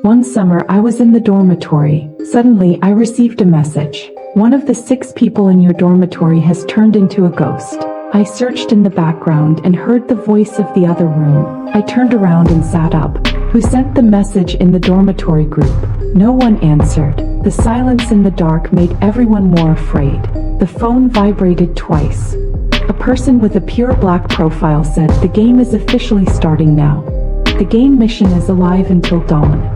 One summer I was in the dormitory. Suddenly I received a message. One of the 6 people in your dormitory has turned into a ghost. I searched in the background and heard the voice of the other room. I turned around and sat up. Who sent the message in the dormitory group? No one answered. The silence in the dark made everyone more afraid. The phone vibrated twice. A person with a pure black profile said, "The game is officially starting now. The game mission is alive until dawn."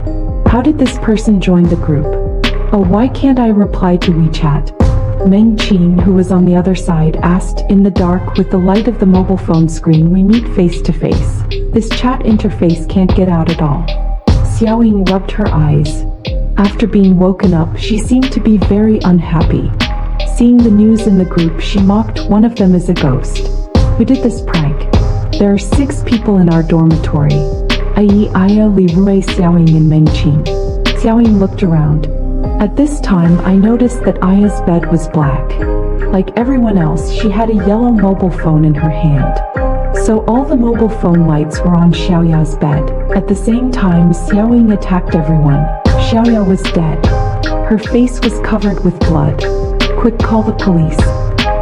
How did this person join the group? Oh, why can't I reply to WeChat? 𝐭𝐞, who was on the other side, asked. In the dark, with the light of the mobile phone screen, we meet face to face. This chat interface can't get out at all. 𝐭𝐡𝐫𝐞 rubbed her eyes. After being woken up, she seemed to be very unhappy. Seeing the news in the group, she mocked one of them as a ghost. Who did this prank? There are 6 people in our dormitory. 𝐼𝐴 and 𝐭𝐞. 𝐭𝐡𝐫𝐞 looked around. At this time, I noticed that Aya's bed was black. Like everyone else, she had a yellow mobile phone in her hand. So all the mobile phone lights were on xiaoya's bed. At the same time, 𝐭𝐡𝐫𝐞 attacked everyone. Xiaoya was dead. Her face was covered with blood. Quick, call the police.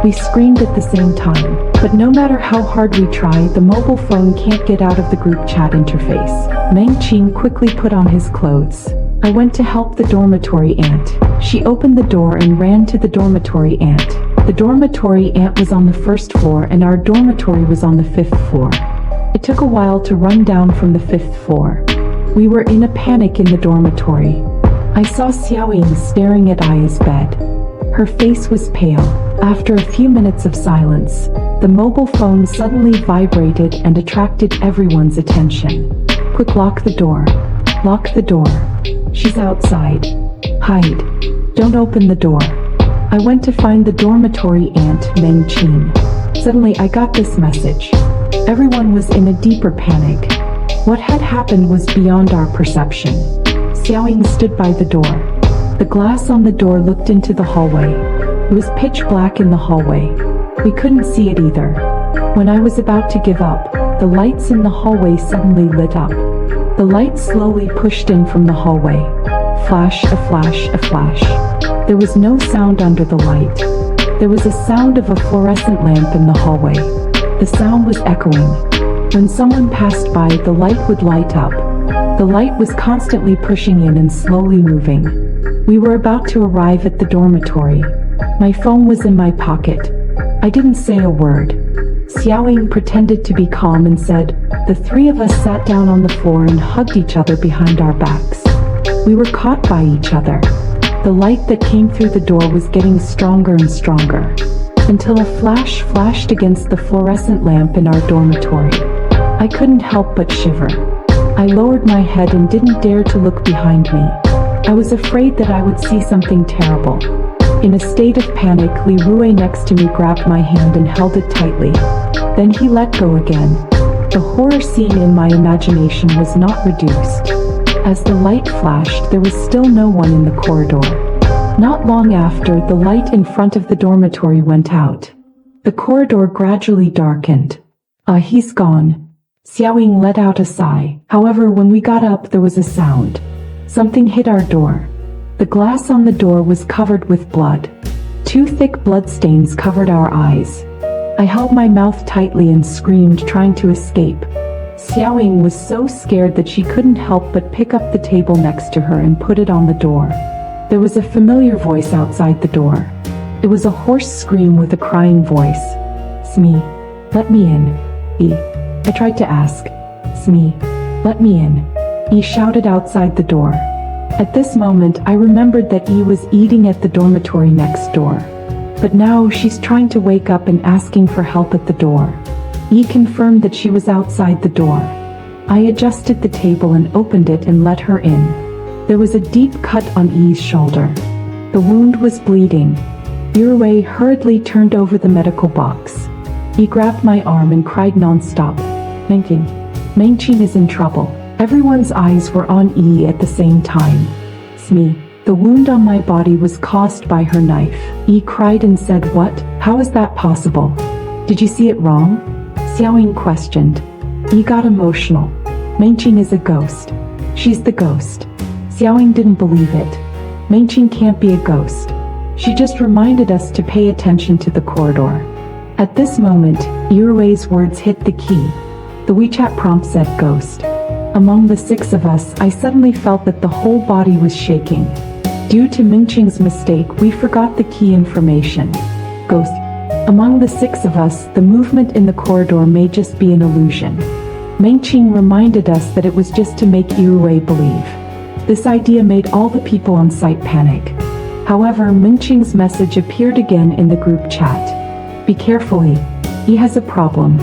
We screamed at the same time. But no matter how hard we try, the mobile phone can't get out of the group chat interface. 𝐭𝐞 quickly put on his clothes. I went to help the dormitory aunt. She opened the door and ran to the dormitory aunt. The dormitory aunt was on the 1st floor and our dormitory was on the 5th floor. It took a while to run down from the 5th floor. We were in a panic in the dormitory. I saw 𝐭𝐡𝐫𝐞 staring at Aya's bed. Her face was pale. After a few minutes of silence, the mobile phone suddenly vibrated and attracted everyone's attention. Quick, lock the door. Lock the door. She's outside. Hide. Don't open the door. I went to find the dormitory aunt, 𝐭𝐞. Suddenly I got this message. Everyone was in a deeper panic. What had happened was beyond our perception. 𝐭𝐡𝐫𝐞 stood by the door. The glass on the door looked into the hallway. It was pitch black in the hallway. We couldn't see it either. When I was about to give up, the lights in the hallway suddenly lit up. The light slowly pushed in from the hallway. Flash, a flash, a flash. There was no sound under the light. There was a sound of a fluorescent lamp in the hallway. The sound was echoing. When someone passed by, the light would light up. The light was constantly pushing in and slowly moving. We were about to arrive at the dormitory. My phone was in my pocket. I didn't say a word. 𝐭𝐡𝐫𝐞 pretended to be calm and said, "The 3 of us sat down on the floor and hugged each other behind our backs. We were caught by each other." The light that came through the door was getting stronger and stronger, until a flash flashed against the fluorescent lamp in our dormitory. I couldn't help but shiver. I lowered my head and didn't dare to look behind me. I was afraid that I would see something terrible. In a state of panic, Leroy next to me grabbed my hand and held it tightly. Then he let go again. The horror scene in my imagination was not reduced. As the light flashed, there was still no one in the corridor. Not long after, the light in front of the dormitory went out. The corridor gradually darkened. He's gone. 𝐭𝐡𝐫𝐞 let out a sigh. However, when we got up, there was a sound. Something hit our door. The glass on the door was covered with blood. 2 thick bloodstains covered our eyes. I held my mouth tightly and screamed, trying to escape. 𝐭𝐡𝐫𝐞 was so scared that she couldn't help but pick up the table next to her and put it on the door. There was a familiar voice outside the door. It was a hoarse scream with a crying voice. 𝐿, let me in. I tried to ask. 𝐿, let me in. He shouted outside the door. At this moment, I remembered that he was eating at the dormitory next door. But now she's trying to wake up and asking for help at the door. He confirmed that she was outside the door. I adjusted the table and opened it and let her in. There was a deep cut on E's shoulder. The wound was bleeding. Leroy hurriedly turned over the medical box. He grabbed my arm and cried non-stop. 𝐭𝐞 is in trouble. Everyone's eyes were on E at the same time. 𝐿, the wound on my body was caused by her knife. E cried and said, "What? How is that possible? Did you see it wrong?" 𝐭𝐡𝐫𝐞 questioned. E got emotional. 𝐭𝐞 is a ghost. She's the ghost. Xiaoying didn't believe it. 𝐭𝐞 can't be a ghost. She just reminded us to pay attention to the corridor. At this moment, Yurui's words hit the key. The WeChat prompt said ghost. Among the six of us, I suddenly felt that the whole body was shaking. Due to 𝐭𝐞's mistake, we forgot the key information. Ghost. Among the six of us, the movement in the corridor may just be an illusion. 𝐭𝐞 reminded us that it was just to make Yurui believe. This idea made all the people on site panic. However, 𝐭𝐞's message appeared again in the group chat. Be carefully. He has a problem.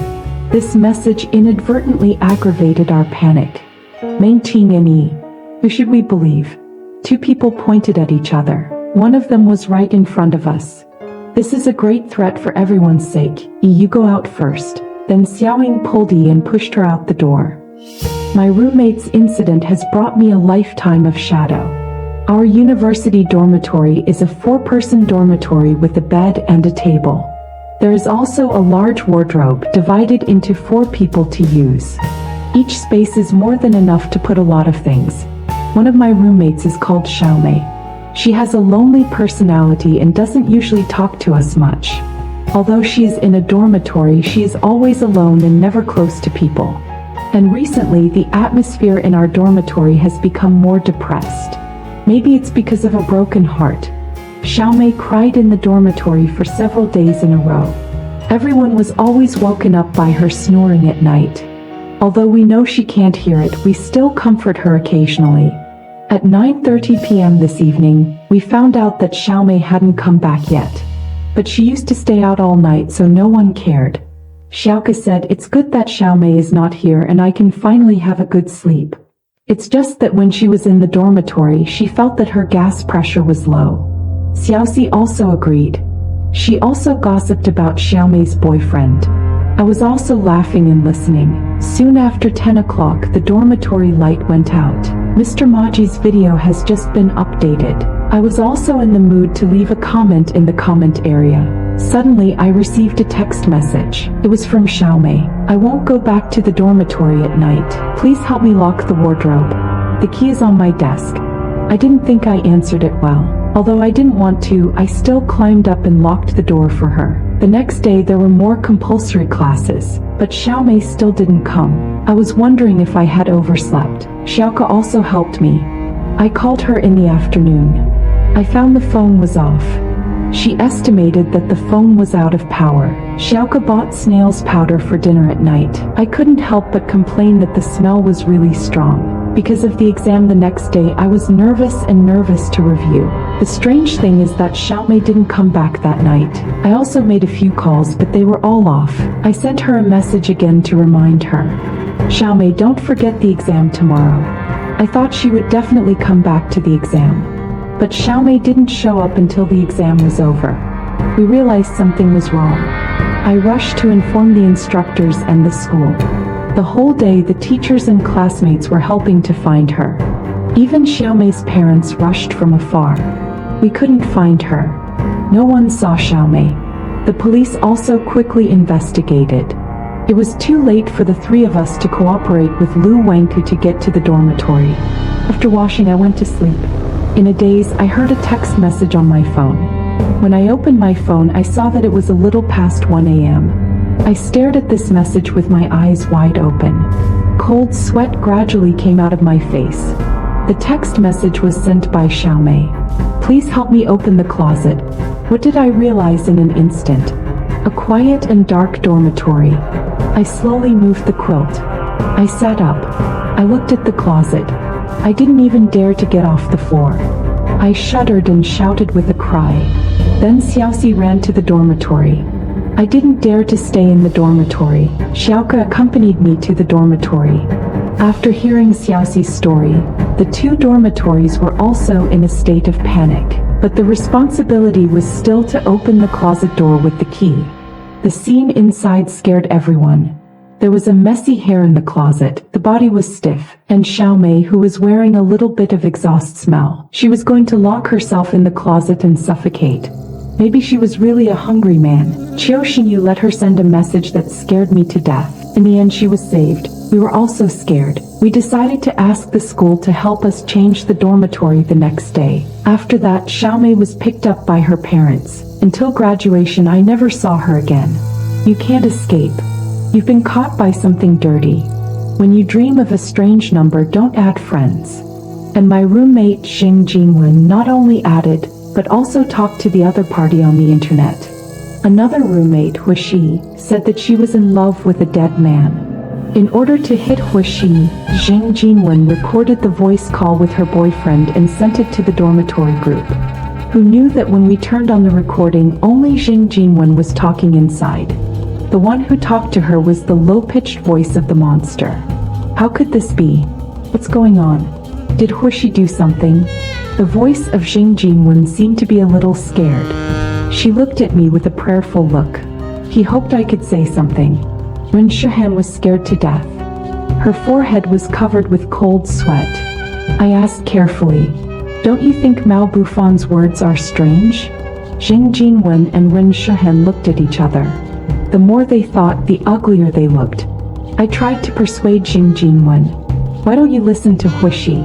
This message inadvertently aggravated our panic. 𝐭𝐞 and E. Who should we believe? Two people pointed at each other. One of them was right in front of us. This is a great threat for everyone's sake. E, you go out first. Then Xiaoying pulled E and pushed her out the door. My roommate's incident has brought me a lifetime of shadow. Our university dormitory is a 4-person dormitory with a bed and a table. There is also a large wardrobe divided into 4 people to use. Each space is more than enough to put a lot of things. One of my roommates is called 𝐿𝐿. She has a lonely personality and doesn't usually talk to us much. Although she is in a dormitory, she is always alone and never close to people. And recently, the atmosphere in our dormitory has become more depressed. Maybe it's because of a broken heart. 𝐿𝐿 cried in the dormitory for several days in a row. Everyone was always woken up by her snoring at night. Although we know she can't hear it, we still comfort her occasionally. At 9:30 p.m. this evening, we found out that 𝐿𝐿 hadn't come back yet. But she used to stay out all night, so no one cared. 𝐿𝐿 said, it's good that 𝐿𝐿 is not here and I can finally have a good sleep. It's just that when she was in the dormitory, she felt that her gas pressure was low. xiaoxi also agreed. She also gossiped about 𝐿𝐿's boyfriend. I was also laughing and listening. Soon after 10 o'clock, the dormitory light went out. Mr. Maji's video has just been updated. I was also in the mood to leave a comment in the comment area. Suddenly, I received a text message. It was from 𝐿𝐿. I won't go back to the dormitory at night. Please help me lock the wardrobe. The key is on my desk. I didn't think I answered it well. Although I didn't want to, I still climbed up and locked the door for her. The next day there were more compulsory classes, but 𝐿𝐿 still didn't come. I was wondering if I had overslept. 𝐿𝐿 also helped me. I called her in the afternoon. I found the phone was off. She estimated that the phone was out of power. 𝐿𝐿 bought snail's powder for dinner at night. I couldn't help but complain that the smell was really strong. Because of the exam the next day, I was nervous to review. The strange thing is that 𝐿𝐿 didn't come back that night. I also made a few calls, but they were all off. I sent her a message again to remind her. 𝐿𝐿, don't forget the exam tomorrow. I thought she would definitely come back to the exam. But 𝐿𝐿 didn't show up until the exam was over. We realized something was wrong. I rushed to inform the instructors and the school. The whole day, the teachers and classmates were helping to find her. Even 𝐿𝐿's parents rushed from afar. We couldn't find her. No one saw 𝐿𝐿. The police also quickly investigated. It was too late for the 3 of us to cooperate with Lu Wangku to get to the dormitory. After washing, I went to sleep. In a daze, I heard a text message on my phone. When I opened my phone, I saw that it was a little past 1 a.m. I stared at this message with my eyes wide open. Cold sweat gradually came out of my face. The text message was sent by 𝐿𝐿. Please help me open the closet. What did I realize in an instant? A quiet and dark dormitory. I slowly moved the quilt. I sat up. I looked at the closet. I didn't even dare to get off the floor. I shuddered and shouted with a cry. Then xiaoxi ran to the dormitory. I didn't dare to stay in the dormitory. 𝐿𝐿 accompanied me to the dormitory. After hearing xiaoxi's story, the 2 dormitories were also in a state of panic. But the responsibility was still to open the closet door with the key. The scene inside scared everyone. There was a messy hair in the closet, the body was stiff, and 𝐿𝐿, who was wearing a little bit of exhaust smell. She was going to lock herself in the closet and suffocate. Maybe she was really a hungry man. 𝐭𝐡𝐫𝐞𝐞 let her send a message that scared me to death. In the end she was saved. We were all so scared. We decided to ask the school to help us change the dormitory the next day. After that, xiaomei was picked up by her parents. Until graduation I never saw her again. You can't escape. You've been caught by something dirty. When you dream of a strange number, don't add friends. And my roommate Xing Jinwen not only added, but also talked to the other party on the internet. Another roommate, Huishi, said that she was in love with a dead man. In order to hit Huishi, Xing Jinwen recorded the voice call with her boyfriend and sent it to the dormitory group, who knew that when we turned on the recording, only Xing Jinwen was talking inside. The one who talked to her was the low-pitched voice of the monster. How could this be? What's going on? Did Huishi do something? The voice of Xing Jinwen seemed to be a little scared. She looked at me with a prayerful look. He hoped I could say something. Ren Shahan was scared to death. Her forehead was covered with cold sweat. I asked carefully, "Don't you think Mao Bufan's words are strange?" Xing Jinwen and Ren Shahan looked at each other. The more they thought, the uglier they looked. I tried to persuade Xing Jinwen. "Why don't you listen to Huishi?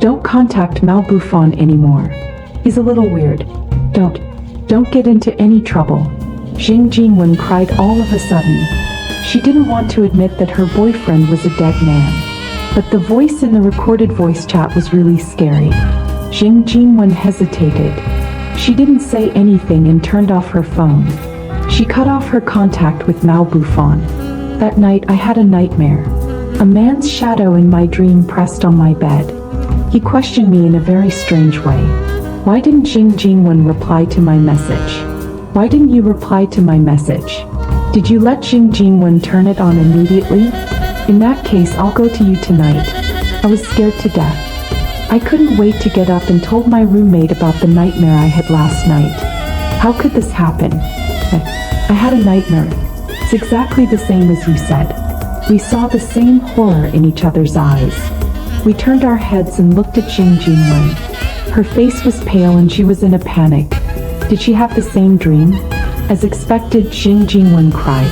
Don't contact Mao Bufan anymore. He's a little weird. Don't get into any trouble." Xing Jinwen cried all of a sudden. She didn't want to admit that her boyfriend was a dead man. But the voice in the recorded voice chat was really scary. Xing Jinwen hesitated. She didn't say anything and turned off her phone. She cut off her contact with Mao Bufan. That night I had a nightmare. A man's shadow in my dream pressed on my bed. He questioned me in a very strange way. "Why didn't Xing Jinwen reply to my message? Why didn't you reply to my message? Did you let Xing Jinwen turn it on immediately? In that case, I'll go to you tonight." I was scared to death. I couldn't wait to get up and told my roommate about the nightmare I had last night. How could this happen? I had a nightmare. It's exactly the same as you said. We saw the same horror in each other's eyes. We turned our heads and looked at Xing Jinwen. Her face was pale and she was in a panic. Did she have the same dream? As expected, Xing Jinwen cried.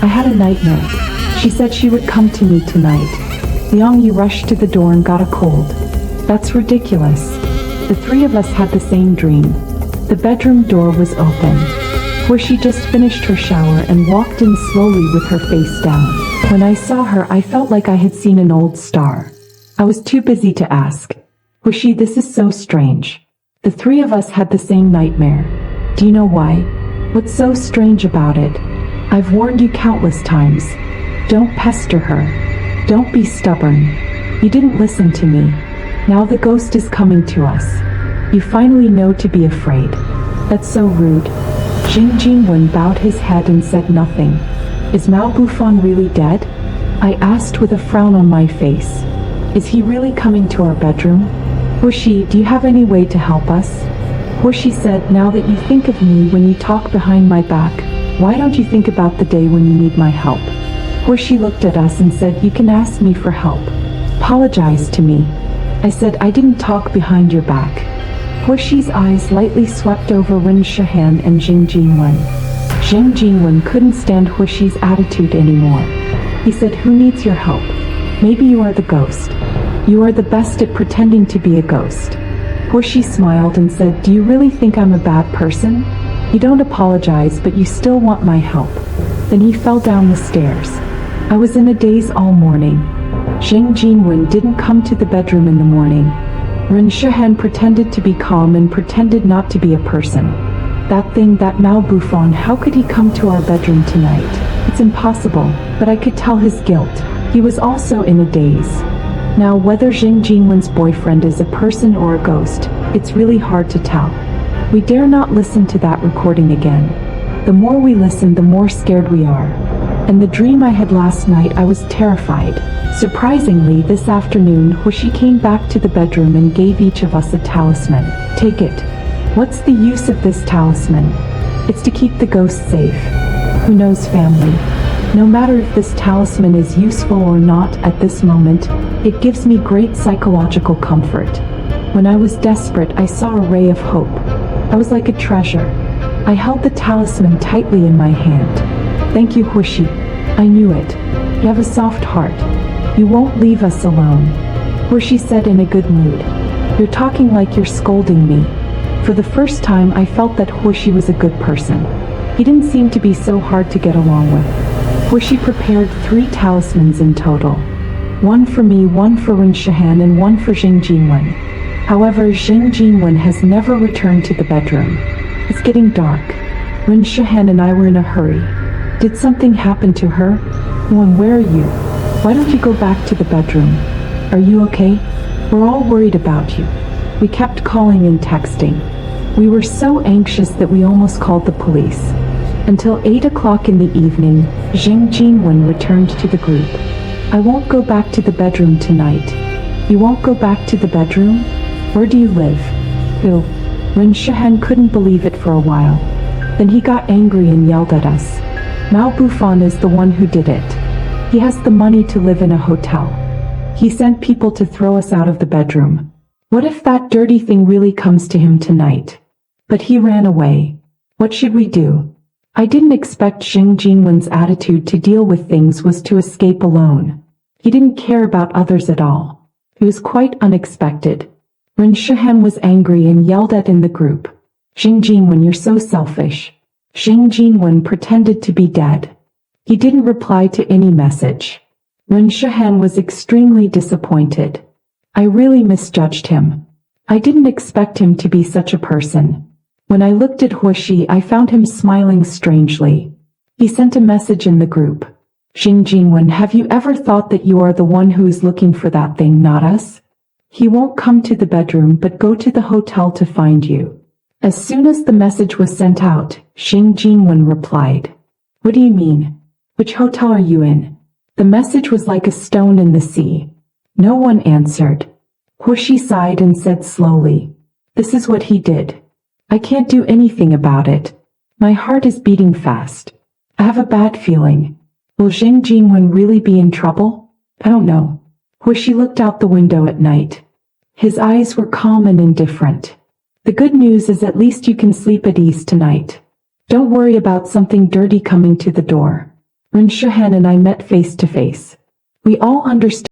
"I had a nightmare. She said she would come to me tonight. Liang Yu rushed to the door and got a cold." "That's ridiculous. The three of us had the same dream." The bedroom door was open. Huishi just finished her shower and walked in slowly with her face down. When I saw her, I felt like I had seen an old star. I was too busy to ask. "Huishi, this is so strange. The three of us had the same nightmare. Do you know why? What's so strange about it? I've warned you countless times. Don't pester her. Don't be stubborn. You didn't listen to me. Now the ghost is coming to us. You finally know to be afraid." "That's so rude." Xing Jinwen bowed his head and said nothing. "Is Mao Bufan really dead?" I asked with a frown on my face. "Is he really coming to our bedroom? Huishi, do you have any way to help us?" Huishi said, "Now that you think of me when you talk behind my back, why don't you think about the day when you need my help?" Huishi looked at us and said, "You can ask me for help. Apologize to me." I said, "I didn't talk behind your back." Huishi's eyes lightly swept over Ren Shahan and Xing Jinwen. Xing Jinwen couldn't stand Huishi's attitude anymore. He said, "Who needs your help? Maybe you are the ghost. You are the best at pretending to be a ghost." Huishi smiled and said, "Do you really think I'm a bad person? You don't apologize, but you still want my help." Then he fell down the stairs. I was in a daze all morning. Xing Jinwen didn't come to the bedroom in the morning. Ren Shahan pretended to be calm and pretended not to be a person. That thing, that Mao Bufan, how could he come to our bedroom tonight? It's impossible, but I could tell his guilt. He was also in a daze. Now, whether Xing Jinwen's boyfriend is a person or a ghost, it's really hard to tell. We dare not listen to that recording again. The more we listen, the more scared we are. And the dream I had last night, I was terrified. Surprisingly, this afternoon, Huishi came back to the bedroom and gave each of us a talisman. "Take it." "What's the use of this talisman?" "It's to keep the ghost safe." "Who knows, family? No matter if this talisman is useful or not at this moment, it gives me great psychological comfort. When I was desperate, I saw a ray of hope. I was like a treasure. I held the talisman tightly in my hand. Thank you, 𝐭𝐡𝐫𝐞𝐞. I knew it. You have a soft heart. You won't leave us alone. 𝐭𝐡𝐫𝐞 said in a good mood. You're talking like you're scolding me. For the first time I felt that 𝐭𝐡𝐫𝐞 was a good person. He didn't seem to be so hard to get along with. 𝐭𝐡𝐫𝐞 prepared 3 talismans in total. One for me, one for 𝐭𝐡𝐫𝐴, and one for 𝐭𝐡𝐫𝐽. However, 𝐭𝐡𝐫𝐽 has never returned to the bedroom. It's getting dark. 𝐭𝐡𝐫𝐴 and I were in a hurry. Did something happen to her? Where are you? Why don't you go back to the bedroom? Are you okay? We're all worried about you. We kept calling and texting. We were so anxious that we almost called the police. Until 8 o'clock in the evening, 𝐭𝐡𝐫𝐽 returned to the group. I won't go back to the bedroom tonight. You won't go back to the bedroom? Where do you live? Who? 𝐭𝐡𝐫𝐴 couldn't believe it for a while. Then he got angry and yelled at us. Mao Bufan is the one who did it. He has the money to live in a hotel. He sent people to throw us out of the bedroom. What if that dirty thing really comes to him tonight? But he ran away. What should we do? I didn't expect 𝐭𝐡𝐫𝐽's attitude to deal with things was to escape alone. He didn't care about others at all. It was quite unexpected. 𝐭𝐡𝐫𝐴 was angry and yelled at in the group. 𝐭𝐡𝐫𝐽, you're so selfish. 𝐭𝐡𝐫𝐽 pretended to be dead. He didn't reply to any message. 𝐭𝐡𝐫𝐴 was extremely disappointed. I really misjudged him. I didn't expect him to be such a person. When I looked at 𝐭𝐡𝐫𝐴, I found him smiling strangely. He sent a message in the group. 𝐭𝐡𝐫𝐽, have you ever thought that you are the one who is looking for that thing, not us? He won't come to the bedroom but go to the hotel to find you. As soon as the message was sent out, 𝐭𝐡𝐫𝐽 replied. What do you mean? Which hotel are you in? The message was like a stone in the sea. No one answered. 𝐭𝐡𝐫𝐴 sighed and said slowly. This is what he did. I can't do anything about it. My heart is beating fast. I have a bad feeling. Will 𝐭𝐡𝐫𝐽 really be in trouble? I don't know. 𝐭𝐡𝐫𝐴 looked out the window at night. His eyes were calm and indifferent. The good news is at least you can sleep at ease tonight. Don't worry about something dirty coming to the door. 𝐭𝐡𝐫𝐴 and I met face to face. We all understood